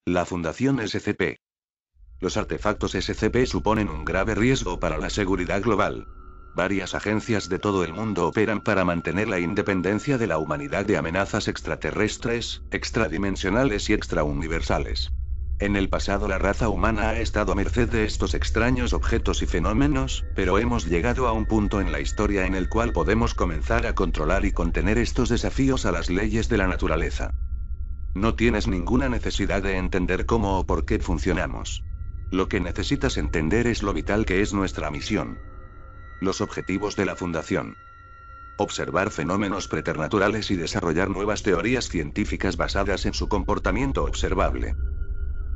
La Fundación SCP. Los artefactos SCP suponen un grave riesgo para la seguridad global. Varias agencias de todo el mundo operan para mantener la independencia de la humanidad de amenazas extraterrestres, extradimensionales y extrauniversales. En el pasado la raza humana ha estado a merced de estos extraños objetos y fenómenos, pero hemos llegado a un punto en la historia en el cual podemos comenzar a controlar y contener estos desafíos a las leyes de la naturaleza. No tienes ninguna necesidad de entender cómo o por qué funcionamos. Lo que necesitas entender es lo vital que es nuestra misión. Los objetivos de la Fundación. Observar fenómenos preternaturales y desarrollar nuevas teorías científicas basadas en su comportamiento observable.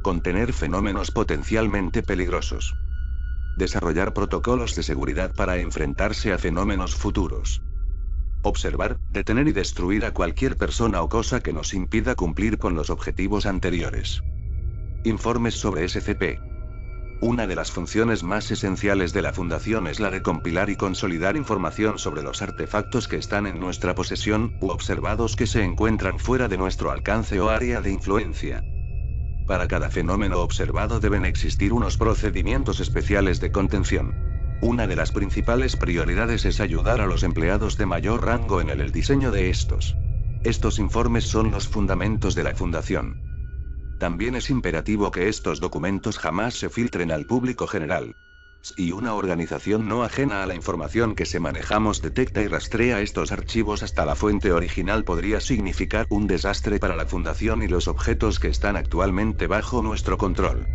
Contener fenómenos potencialmente peligrosos. Desarrollar protocolos de seguridad para enfrentarse a fenómenos futuros. Observar, detener y destruir a cualquier persona o cosa que nos impida cumplir con los objetivos anteriores. Informes sobre SCP. Una de las funciones más esenciales de la Fundación es la de compilar y consolidar información sobre los artefactos que están en nuestra posesión, u observados que se encuentran fuera de nuestro alcance o área de influencia. Para cada fenómeno observado deben existir unos procedimientos especiales de contención. Una de las principales prioridades es ayudar a los empleados de mayor rango en el diseño de estos. Estos informes son los fundamentos de la Fundación. También es imperativo que estos documentos jamás se filtren al público general. Si una organización no ajena a la información que se manejamos detecta y rastrea estos archivos hasta la fuente original, podría significar un desastre para la Fundación y los objetos que están actualmente bajo nuestro control.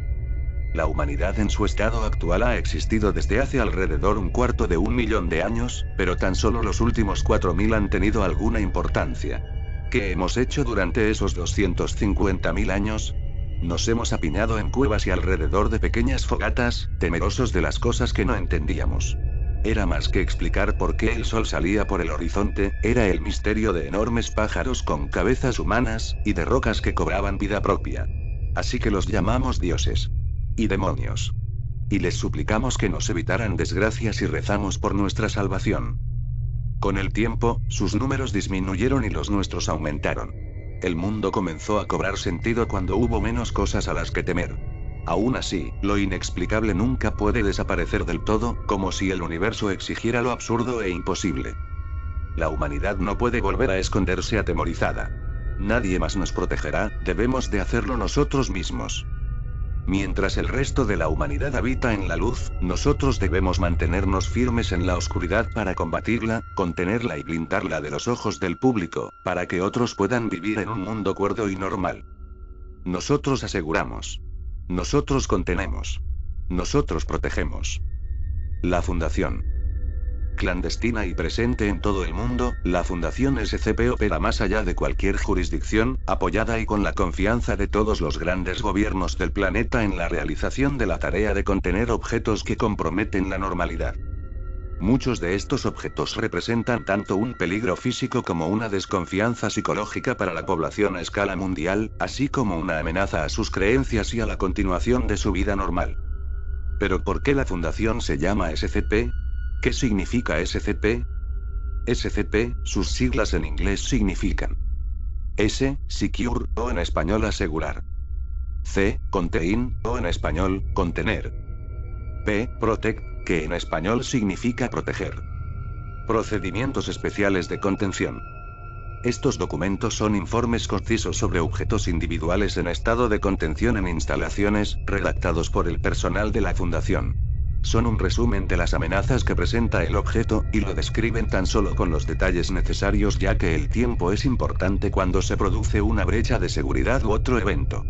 La humanidad en su estado actual ha existido desde hace alrededor un cuarto de un millón de años, pero tan solo los últimos 4000 han tenido alguna importancia. ¿Qué hemos hecho durante esos 250.000 años? Nos hemos apiñado en cuevas y alrededor de pequeñas fogatas, temerosos de las cosas que no entendíamos. Era más que explicar por qué el sol salía por el horizonte, era el misterio de enormes pájaros con cabezas humanas, y de rocas que cobraban vida propia. Así que los llamamos dioses. Y demonios. Y les suplicamos que nos evitaran desgracias y rezamos por nuestra salvación. Con el tiempo, sus números disminuyeron y los nuestros aumentaron. El mundo comenzó a cobrar sentido cuando hubo menos cosas a las que temer. Aún así, lo inexplicable nunca puede desaparecer del todo, como si el universo exigiera lo absurdo e imposible. La humanidad no puede volver a esconderse atemorizada. Nadie más nos protegerá, debemos de hacerlo nosotros mismos. Mientras el resto de la humanidad habita en la luz, nosotros debemos mantenernos firmes en la oscuridad para combatirla, contenerla y blindarla de los ojos del público, para que otros puedan vivir en un mundo cuerdo y normal. Nosotros aseguramos. Nosotros contenemos. Nosotros protegemos. La Fundación. Clandestina y presente en todo el mundo, la Fundación SCP opera más allá de cualquier jurisdicción, apoyada y con la confianza de todos los grandes gobiernos del planeta en la realización de la tarea de contener objetos que comprometen la normalidad. Muchos de estos objetos representan tanto un peligro físico como una desconfianza psicológica para la población a escala mundial, así como una amenaza a sus creencias y a la continuación de su vida normal. ¿Pero por qué la Fundación se llama SCP? ¿Qué significa SCP? SCP, sus siglas en inglés significan S, Secure, o en español asegurar. C, Contain, o en español, contener. P, Protect, que en español significa proteger. Procedimientos especiales de contención. Estos documentos son informes concisos sobre objetos individuales en estado de contención en instalaciones, redactados por el personal de la Fundación. Son un resumen de las amenazas que presenta el objeto, y lo describen tan solo con los detalles necesarios ya que el tiempo es importante cuando se produce una brecha de seguridad u otro evento.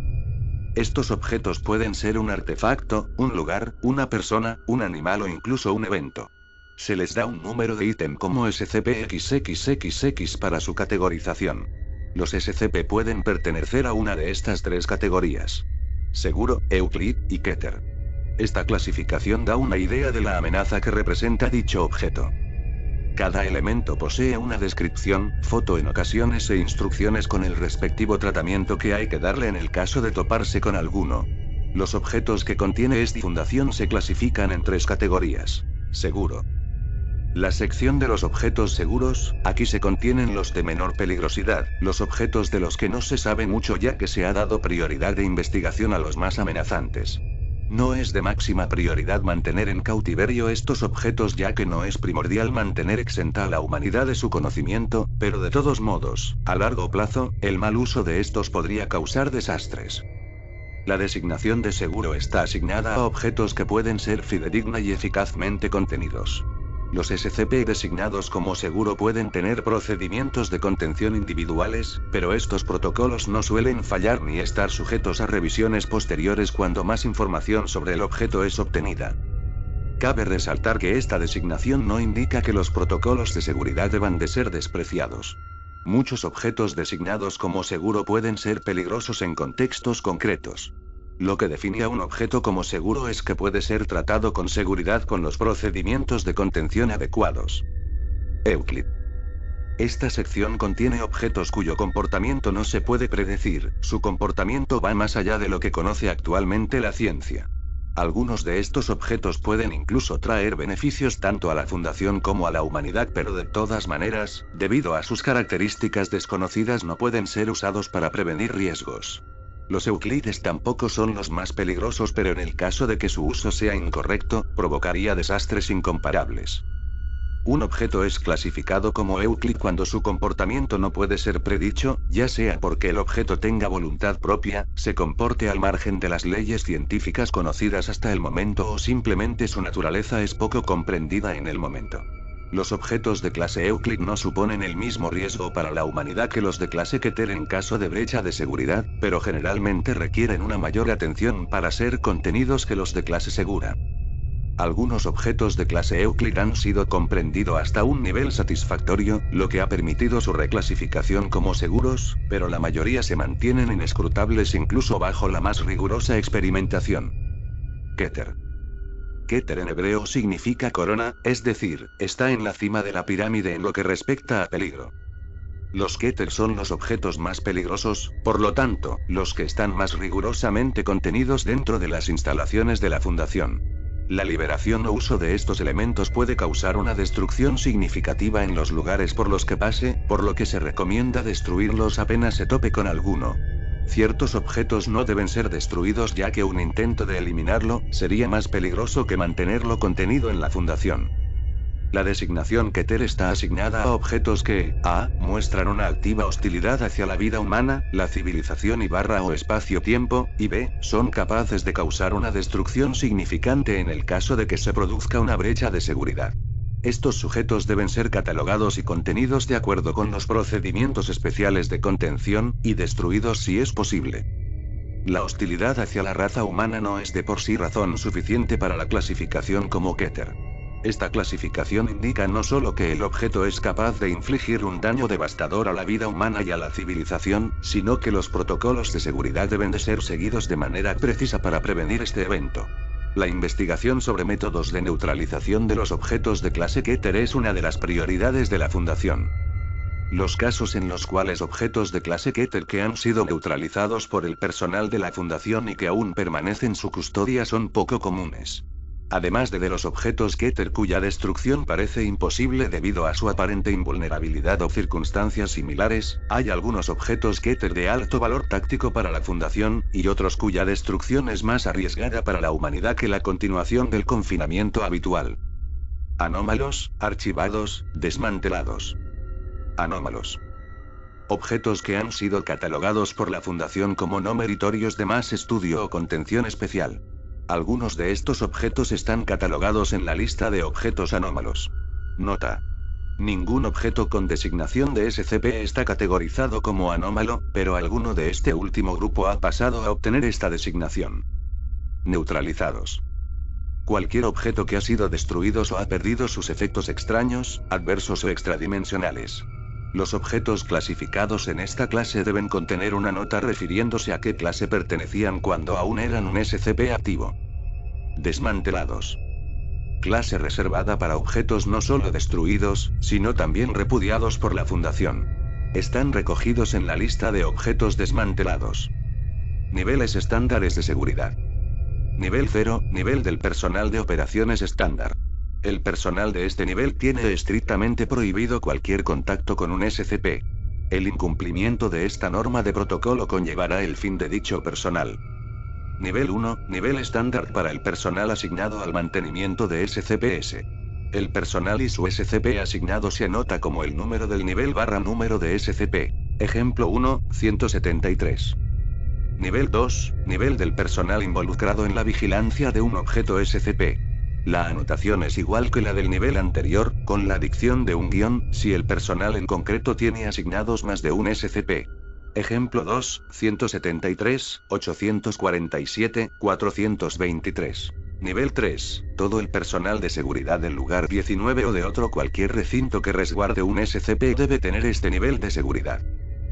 Estos objetos pueden ser un artefacto, un lugar, una persona, un animal o incluso un evento. Se les da un número de ítem como SCP-XXXX para su categorización. Los SCP pueden pertenecer a una de estas tres categorías: seguro, Euclid y Keter. Esta clasificación da una idea de la amenaza que representa dicho objeto. Cada elemento posee una descripción, foto en ocasiones e instrucciones con el respectivo tratamiento que hay que darle en el caso de toparse con alguno. Los objetos que contiene esta fundación se clasifican en tres categorías: seguro, La sección de los objetos seguros, aquí se contienen los de menor peligrosidad, los objetos de los que no se sabe mucho ya que se ha dado prioridad de investigación a los más amenazantes. No es de máxima prioridad mantener en cautiverio estos objetos ya que no es primordial mantener exenta a la humanidad de su conocimiento, pero de todos modos, a largo plazo, el mal uso de estos podría causar desastres. La designación de seguro está asignada a objetos que pueden ser fidedigna y eficazmente contenidos. Los SCP designados como seguro pueden tener procedimientos de contención individuales, pero estos protocolos no suelen fallar ni estar sujetos a revisiones posteriores cuando más información sobre el objeto es obtenida. Cabe resaltar que esta designación no indica que los protocolos de seguridad deban de ser despreciados. Muchos objetos designados como seguro pueden ser peligrosos en contextos concretos. Lo que define a un objeto como seguro es que puede ser tratado con seguridad con los procedimientos de contención adecuados. Euclid. Esta sección contiene objetos cuyo comportamiento no se puede predecir, su comportamiento va más allá de lo que conoce actualmente la ciencia. Algunos de estos objetos pueden incluso traer beneficios tanto a la Fundación como a la humanidad, pero de todas maneras, debido a sus características desconocidas no pueden ser usados para prevenir riesgos. Los Euclides tampoco son los más peligrosos, pero en el caso de que su uso sea incorrecto, provocaría desastres incomparables. Un objeto es clasificado como Euclid cuando su comportamiento no puede ser predicho, ya sea porque el objeto tenga voluntad propia, se comporte al margen de las leyes científicas conocidas hasta el momento o simplemente su naturaleza es poco comprendida en el momento. Los objetos de clase Euclid no suponen el mismo riesgo para la humanidad que los de clase Keter en caso de brecha de seguridad, pero generalmente requieren una mayor atención para ser contenidos que los de clase segura. Algunos objetos de clase Euclid han sido comprendidos hasta un nivel satisfactorio, lo que ha permitido su reclasificación como seguros, pero la mayoría se mantienen inescrutables incluso bajo la más rigurosa experimentación. Keter. Keter en hebreo significa corona, es decir, está en la cima de la pirámide en lo que respecta a peligro. Los Keter son los objetos más peligrosos, por lo tanto, los que están más rigurosamente contenidos dentro de las instalaciones de la Fundación. La liberación o uso de estos elementos puede causar una destrucción significativa en los lugares por los que pase, por lo que se recomienda destruirlos apenas se tope con alguno. Ciertos objetos no deben ser destruidos ya que un intento de eliminarlo sería más peligroso que mantenerlo contenido en la Fundación. La designación Keter está asignada a objetos que, a, muestran una activa hostilidad hacia la vida humana, la civilización o espacio-tiempo, y b, son capaces de causar una destrucción significante en el caso de que se produzca una brecha de seguridad. Estos sujetos deben ser catalogados y contenidos de acuerdo con los procedimientos especiales de contención, y destruidos si es posible. La hostilidad hacia la raza humana no es de por sí razón suficiente para la clasificación como Keter. Esta clasificación indica no solo que el objeto es capaz de infligir un daño devastador a la vida humana y a la civilización, sino que los protocolos de seguridad deben de ser seguidos de manera precisa para prevenir este evento. La investigación sobre métodos de neutralización de los objetos de clase Keter es una de las prioridades de la Fundación. Los casos en los cuales objetos de clase Keter que han sido neutralizados por el personal de la Fundación y que aún permanecen su custodia son poco comunes. Además de los objetos Keter cuya destrucción parece imposible debido a su aparente invulnerabilidad o circunstancias similares, hay algunos objetos Keter de alto valor táctico para la Fundación, y otros cuya destrucción es más arriesgada para la humanidad que la continuación del confinamiento habitual. Anómalos, archivados, desmantelados. Anómalos. Objetos que han sido catalogados por la Fundación como no meritorios de más estudio o contención especial. Algunos de estos objetos están catalogados en la lista de objetos anómalos. Nota. Ningún objeto con designación de SCP está categorizado como anómalo, pero alguno de este último grupo ha pasado a obtener esta designación. Neutralizados. Cualquier objeto que ha sido destruido o ha perdido sus efectos extraños, adversos o extradimensionales. Los objetos clasificados en esta clase deben contener una nota refiriéndose a qué clase pertenecían cuando aún eran un SCP activo. Desmantelados. Clase reservada para objetos no solo destruidos, sino también repudiados por la Fundación. Están recogidos en la lista de objetos desmantelados. Niveles estándares de seguridad. Nivel 0, nivel del personal de operaciones estándar. El personal de este nivel tiene estrictamente prohibido cualquier contacto con un SCP. El incumplimiento de esta norma de protocolo conllevará el fin de dicho personal. Nivel 1, nivel estándar para el personal asignado al mantenimiento de SCPs. El personal y su SCP asignado se anota como el número del nivel / número de SCP. Ejemplo 1, 173. Nivel 2, nivel del personal involucrado en la vigilancia de un objeto SCP. La anotación es igual que la del nivel anterior, con la adición de un guión, si el personal en concreto tiene asignados más de un SCP. Ejemplo 2, 173, 847, 423. Nivel 3, todo el personal de seguridad del lugar 19 o de otro cualquier recinto que resguarde un SCP debe tener este nivel de seguridad.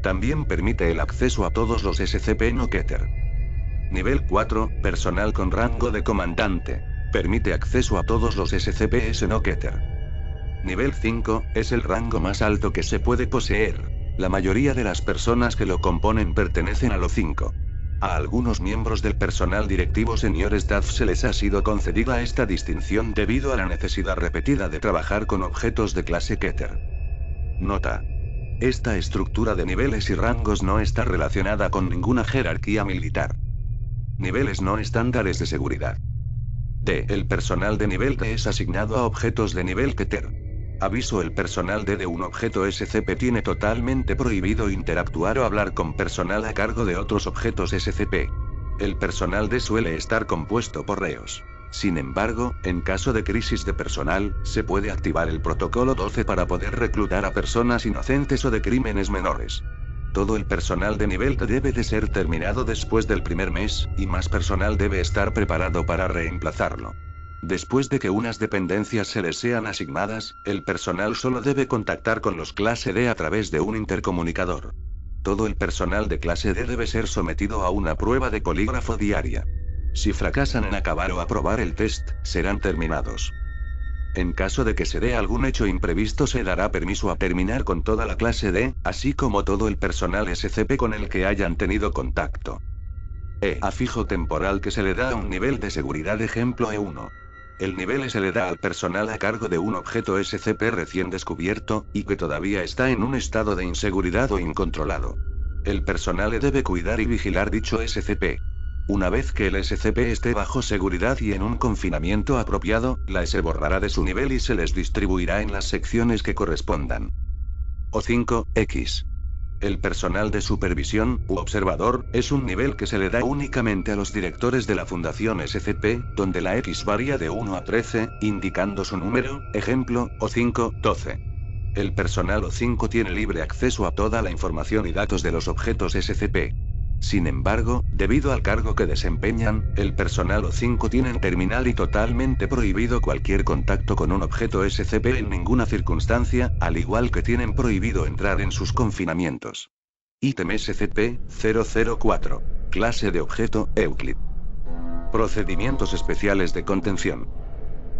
También permite el acceso a todos los SCP no Keter. Nivel 4, personal con rango de comandante. Permite acceso a todos los SCPs no Keter. Nivel 5, es el rango más alto que se puede poseer. La mayoría de las personas que lo componen pertenecen a lo 5. A algunos miembros del personal directivo senior staff se les ha sido concedida esta distinción debido a la necesidad repetida de trabajar con objetos de clase Keter. Nota. Esta estructura de niveles y rangos no está relacionada con ninguna jerarquía militar. Niveles no estándares de seguridad. D. El personal de nivel D es asignado a objetos de nivel Keter. Aviso: el personal D de un objeto SCP tiene totalmente prohibido interactuar o hablar con personal a cargo de otros objetos SCP. El personal D suele estar compuesto por reos. Sin embargo, en caso de crisis de personal, se puede activar el protocolo 12 para poder reclutar a personas inocentes o de crímenes menores. Todo el personal de nivel D debe de ser terminado después del primer mes, y más personal debe estar preparado para reemplazarlo. Después de que unas dependencias se les sean asignadas, el personal solo debe contactar con los clase D a través de un intercomunicador. Todo el personal de clase D debe ser sometido a una prueba de polígrafo diaria. Si fracasan en acabar o aprobar el test, serán terminados. En caso de que se dé algún hecho imprevisto, se dará permiso a terminar con toda la clase D, así como todo el personal SCP con el que hayan tenido contacto. Afijo temporal que se le da a un nivel de seguridad. Ejemplo E1. El nivel se le da al personal a cargo de un objeto SCP recién descubierto, y que todavía está en un estado de inseguridad o incontrolado. El personal debe cuidar y vigilar dicho SCP. Una vez que el SCP esté bajo seguridad y en un confinamiento apropiado, la se borrará de su nivel y se les distribuirá en las secciones que correspondan. O5X. El personal de supervisión, u observador, es un nivel que se le da únicamente a los directores de la Fundación SCP, donde la X varía de 1 a 13, indicando su número, ejemplo, O5-12. El personal O5 tiene libre acceso a toda la información y datos de los objetos SCP. Sin embargo, debido al cargo que desempeñan, el personal O5 tienen terminal y totalmente prohibido cualquier contacto con un objeto SCP en ninguna circunstancia, al igual que tienen prohibido entrar en sus confinamientos. Ítem SCP-004. Clase de objeto, Euclid. Procedimientos especiales de contención.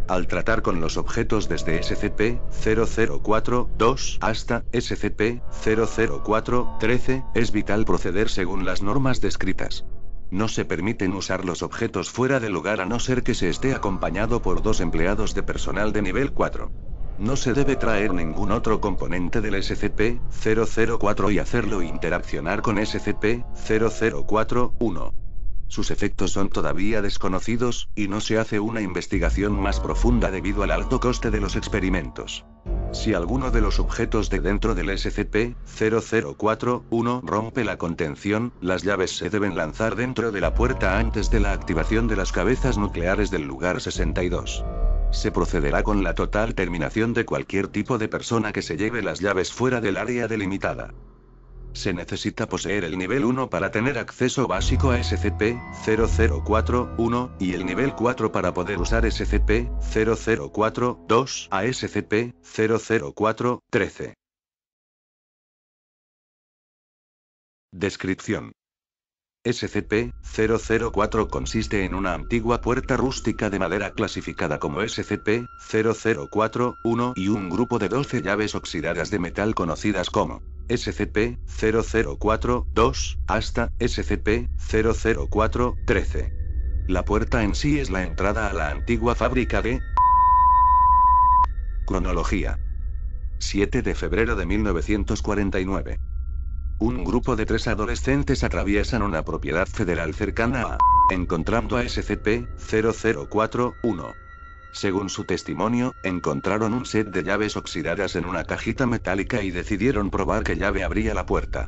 Al tratar con los objetos desde SCP-004-2 hasta SCP-004-13, es vital proceder según las normas descritas. No se permiten usar los objetos fuera de lugar a no ser que se esté acompañado por 2 empleados de personal de nivel 4. No se debe traer ningún otro componente del SCP-004 y hacerlo interaccionar con SCP-004-1. Sus efectos son todavía desconocidos, y no se hace una investigación más profunda debido al alto coste de los experimentos. Si alguno de los objetos de dentro del SCP-004-1 rompe la contención, las llaves se deben lanzar dentro de la puerta antes de la activación de las cabezas nucleares del lugar 62. Se procederá con la total terminación de cualquier tipo de persona que se lleve las llaves fuera del área delimitada. Se necesita poseer el nivel 1 para tener acceso básico a SCP-004-1, y el nivel 4 para poder usar SCP-004-2 a SCP-004-13. Descripción. SCP-004 consiste en una antigua puerta rústica de madera clasificada como SCP-004-1 y un grupo de 12 llaves oxidadas de metal conocidas como SCP-004-2 hasta SCP-004-13. La puerta en sí es la entrada a la antigua fábrica de Cronología. 7 de febrero de 1949. Un grupo de 3 adolescentes atraviesan una propiedad federal cercana a, encontrando a SCP-0041. Según su testimonio, encontraron un set de llaves oxidadas en una cajita metálica y decidieron probar qué llave abría la puerta.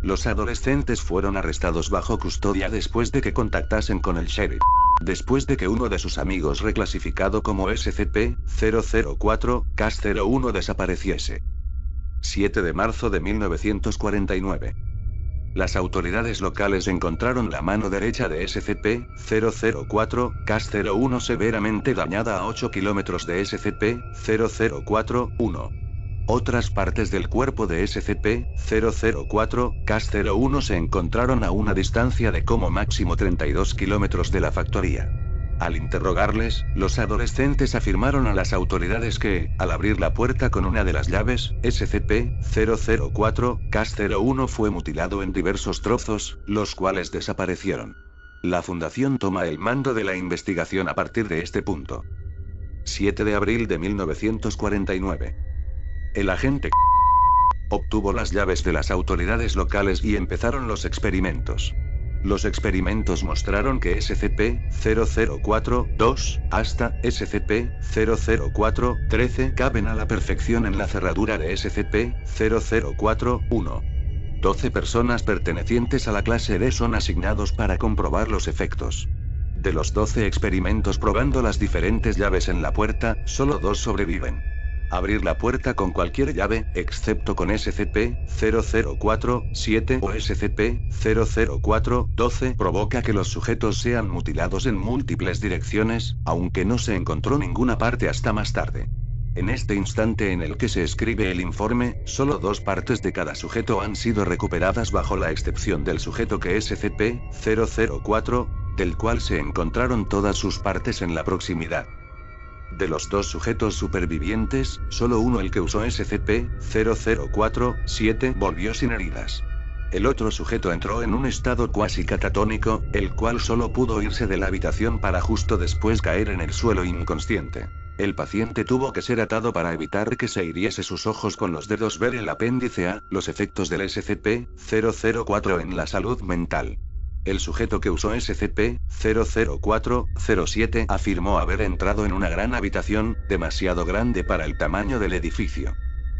Los adolescentes fueron arrestados bajo custodia después de que contactasen con el sheriff. Después de que uno de sus amigos reclasificado como SCP-004-01 desapareciese. 7 de marzo de 1949. Las autoridades locales encontraron la mano derecha de SCP-004-01 severamente dañada a 8 kilómetros de SCP-004-1. Otras partes del cuerpo de SCP-004-01 se encontraron a una distancia de como máximo 32 kilómetros de la factoría. Al interrogarles, los adolescentes afirmaron a las autoridades que, al abrir la puerta con una de las llaves, SCP-004-01 fue mutilado en diversos trozos, los cuales desaparecieron. La Fundación toma el mando de la investigación a partir de este punto. 7 de abril de 1949. El agente obtuvo las llaves de las autoridades locales y empezaron los experimentos. Los experimentos mostraron que SCP-004-2 hasta SCP-004-13 caben a la perfección en la cerradura de SCP-004-1. 12 personas pertenecientes a la clase D son asignados para comprobar los efectos. De los 12 experimentos probando las diferentes llaves en la puerta, solo 2 sobreviven. Abrir la puerta con cualquier llave, excepto con SCP-004-7 o SCP-004-12, provoca que los sujetos sean mutilados en múltiples direcciones, aunque no se encontró ninguna parte hasta más tarde. En este instante en el que se escribe el informe, solo 2 partes de cada sujeto han sido recuperadas bajo la excepción del sujeto que SCP-004, del cual se encontraron todas sus partes en la proximidad. De los 2 sujetos supervivientes, solo uno, el que usó SCP-004-7, volvió sin heridas. El otro sujeto entró en un estado cuasi catatónico, el cual solo pudo irse de la habitación para justo después caer en el suelo inconsciente. El paciente tuvo que ser atado para evitar que se hiriese sus ojos con los dedos. Ver el apéndice A, los efectos del SCP-004 en la salud mental. El sujeto que usó SCP-004-07 afirmó haber entrado en una gran habitación, demasiado grande para el tamaño del edificio.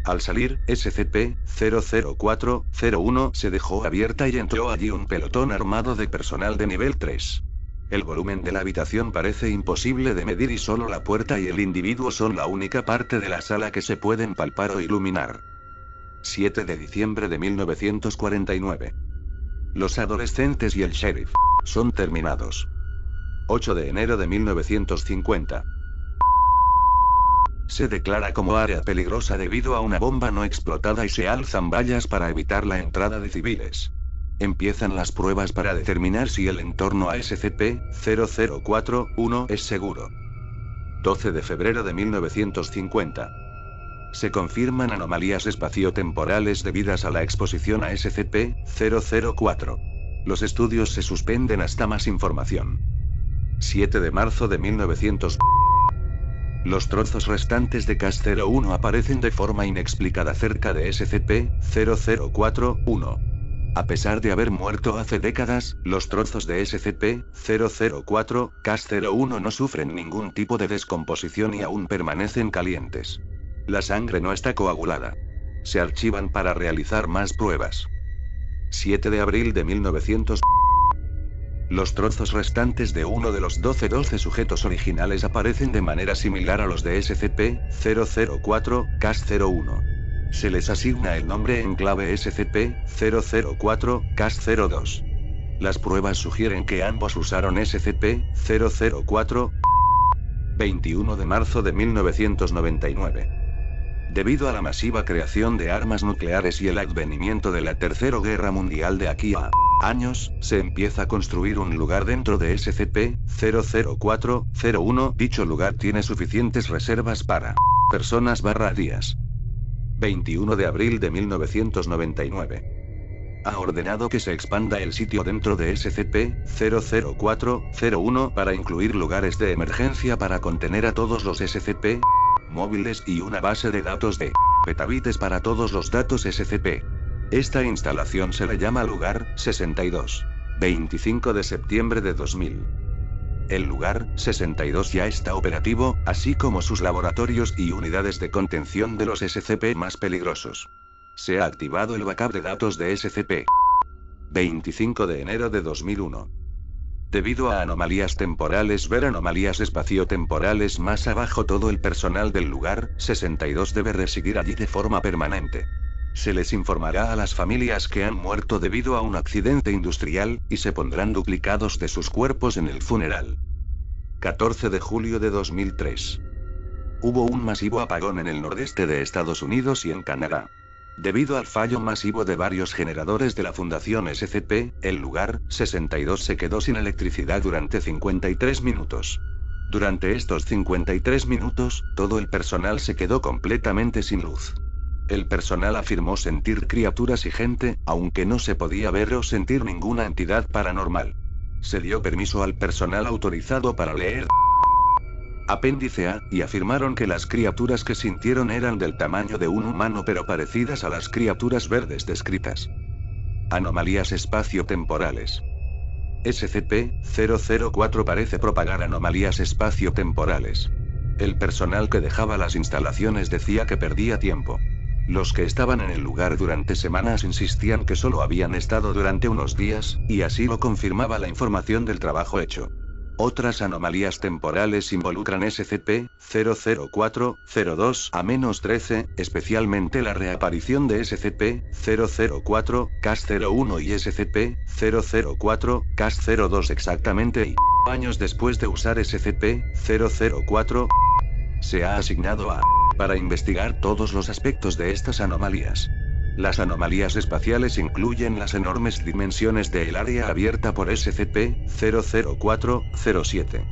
Al salir, SCP-004-01 se dejó abierta y entró allí un pelotón armado de personal de nivel 3. El volumen de la habitación parece imposible de medir y solo la puerta y el individuo son la única parte de la sala que se pueden palpar o iluminar. 7 de diciembre de 1949. Los adolescentes y el sheriff son terminados. 8 de enero de 1950. Se declara como área peligrosa debido a una bomba no explotada y se alzan vallas para evitar la entrada de civiles. Empiezan las pruebas para determinar si el entorno a SCP-004-1 es seguro. 12 de febrero de 1950. Se confirman anomalías espaciotemporales debidas a la exposición a SCP-004. Los estudios se suspenden hasta más información. 7 de marzo de 1900. Los trozos restantes de CAS-01 aparecen de forma inexplicada cerca de SCP-004-1. A pesar de haber muerto hace décadas, los trozos de SCP-004-CAS-01 no sufren ningún tipo de descomposición y aún permanecen calientes. La sangre no está coagulada. Se archivan para realizar más pruebas. 7 de abril de 1900. Los trozos restantes de uno de los 12 sujetos originales aparecen de manera similar a los de SCP-004-CAS-01. Se les asigna el nombre en clave SCP-004-CAS-02. Las pruebas sugieren que ambos usaron SCP-004. 21 de marzo de 1999. Debido a la masiva creación de armas nucleares y el advenimiento de la Tercera Guerra Mundial de aquí a años, se empieza a construir un lugar dentro de SCP-004-01. Dicho lugar tiene suficientes reservas para personas/días. 21 de abril de 1999. Ha ordenado que se expanda el sitio dentro de SCP-004-01 para incluir lugares de emergencia para contener a todos los SCP móviles y una base de datos de petabytes para todos los datos SCP. Esta instalación se le llama Lugar 62. 25 de septiembre de 2000. El Lugar 62 ya está operativo, así como sus laboratorios y unidades de contención de los SCP más peligrosos. Se ha activado el backup de datos de SCP. 25 de enero de 2001. Debido a anomalías temporales, ver anomalías espaciotemporales más abajo, todo el personal del Lugar 62 debe residir allí de forma permanente. Se les informará a las familias que han muerto debido a un accidente industrial, y se pondrán duplicados de sus cuerpos en el funeral. 14 de julio de 2003. Hubo un masivo apagón en el nordeste de Estados Unidos y en Canadá. Debido al fallo masivo de varios generadores de la Fundación SCP, el Lugar 62 se quedó sin electricidad durante 53 minutos. Durante estos 53 minutos, todo el personal se quedó completamente sin luz. El personal afirmó sentir criaturas y gente, aunque no se podía ver o sentir ninguna entidad paranormal. Se dio permiso al personal autorizado para leer Apéndice A, y afirmaron que las criaturas que sintieron eran del tamaño de un humano pero parecidas a las criaturas verdes descritas. Anomalías espaciotemporales. SCP-004 parece propagar anomalías espaciotemporales. El personal que dejaba las instalaciones decía que perdía tiempo. Los que estaban en el lugar durante semanas insistían que solo habían estado durante unos días, y así lo confirmaba la información del trabajo hecho. Otras anomalías temporales involucran SCP-004-02-13, especialmente la reaparición de SCP-004-CAS-01 y SCP-004-CAS-02 exactamente y años después de usar SCP-004. Se ha asignado a para investigar todos los aspectos de estas anomalías. Las anomalías espaciales incluyen las enormes dimensiones del área abierta por SCP-004-07.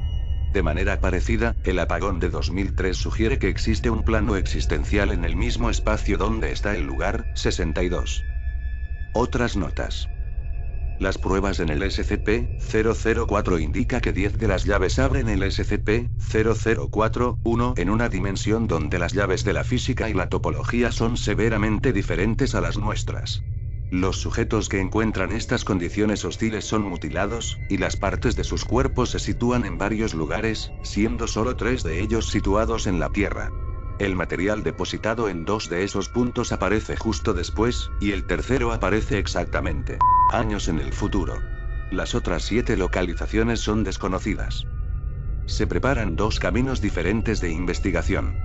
De manera parecida, el apagón de 2003 sugiere que existe un plano existencial en el mismo espacio donde está el Lugar 62. Otras notas. Las pruebas en el SCP-004 indica que 10 de las llaves abren el SCP-004-1 en una dimensión donde las llaves de la física y la topología son severamente diferentes a las nuestras. Los sujetos que encuentran estas condiciones hostiles son mutilados, y las partes de sus cuerpos se sitúan en varios lugares, siendo solo 3 de ellos situados en la Tierra. El material depositado en 2 de esos puntos aparece justo después, y el tercero aparece exactamente años en el futuro. Las otras 7 localizaciones son desconocidas. Se preparan 2 caminos diferentes de investigación.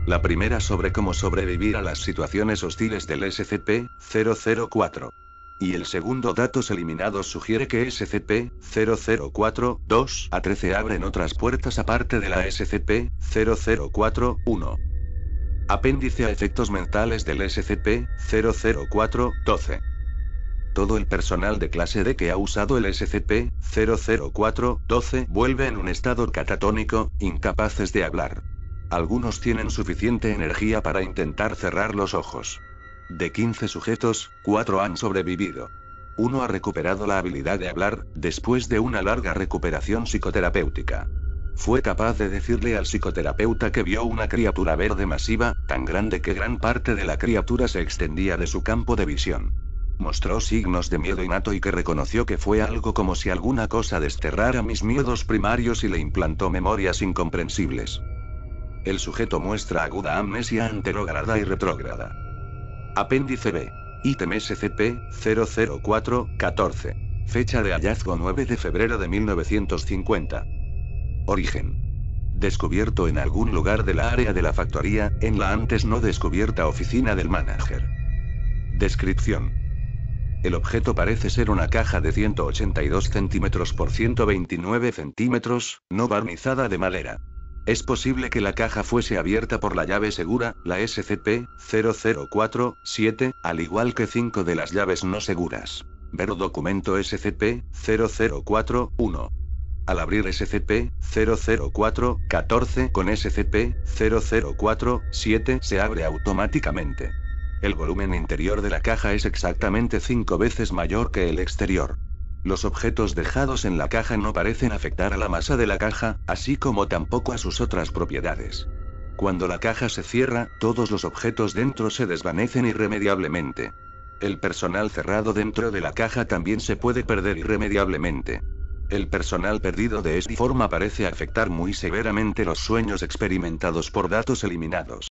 La primera sobre cómo sobrevivir a las situaciones hostiles del SCP-004. Y el segundo, datos eliminados, sugiere que SCP-004-2 a 13 abren otras puertas aparte de la SCP-004-1. Apéndice a efectos mentales del SCP-004-12. Todo el personal de clase D que ha usado el SCP-004-12 vuelve en un estado catatónico, incapaces de hablar. Algunos tienen suficiente energía para intentar cerrar los ojos. De 15 sujetos, 4 han sobrevivido. Uno ha recuperado la habilidad de hablar, después de una larga recuperación psicoterapéutica. Fue capaz de decirle al psicoterapeuta que vio una criatura verde masiva, tan grande que gran parte de la criatura se extendía de su campo de visión. Mostró signos de miedo innato y que reconoció que fue algo como si alguna cosa desterrara mis miedos primarios y le implantó memorias incomprensibles. El sujeto muestra aguda amnesia anterograda y retrógrada. Apéndice B. Ítem SCP-004-14. Fecha de hallazgo 9 de febrero de 1950. Origen. Descubierto en algún lugar de la área de la factoría, en la antes no descubierta oficina del manager. Descripción. El objeto parece ser una caja de 182 centímetros por 129 centímetros, no barnizada de madera. Es posible que la caja fuese abierta por la llave segura, la SCP-004-7, al igual que 5 de las llaves no seguras. Ver documento SCP-004-1. Al abrir SCP-004-14 con SCP-004-7 se abre automáticamente. El volumen interior de la caja es exactamente 5 veces mayor que el exterior. Los objetos dejados en la caja no parecen afectar a la masa de la caja, así como tampoco a sus otras propiedades. Cuando la caja se cierra, todos los objetos dentro se desvanecen irremediablemente. El personal cerrado dentro de la caja también se puede perder irremediablemente. El personal perdido de esta forma parece afectar muy severamente los sueños experimentados por datos eliminados.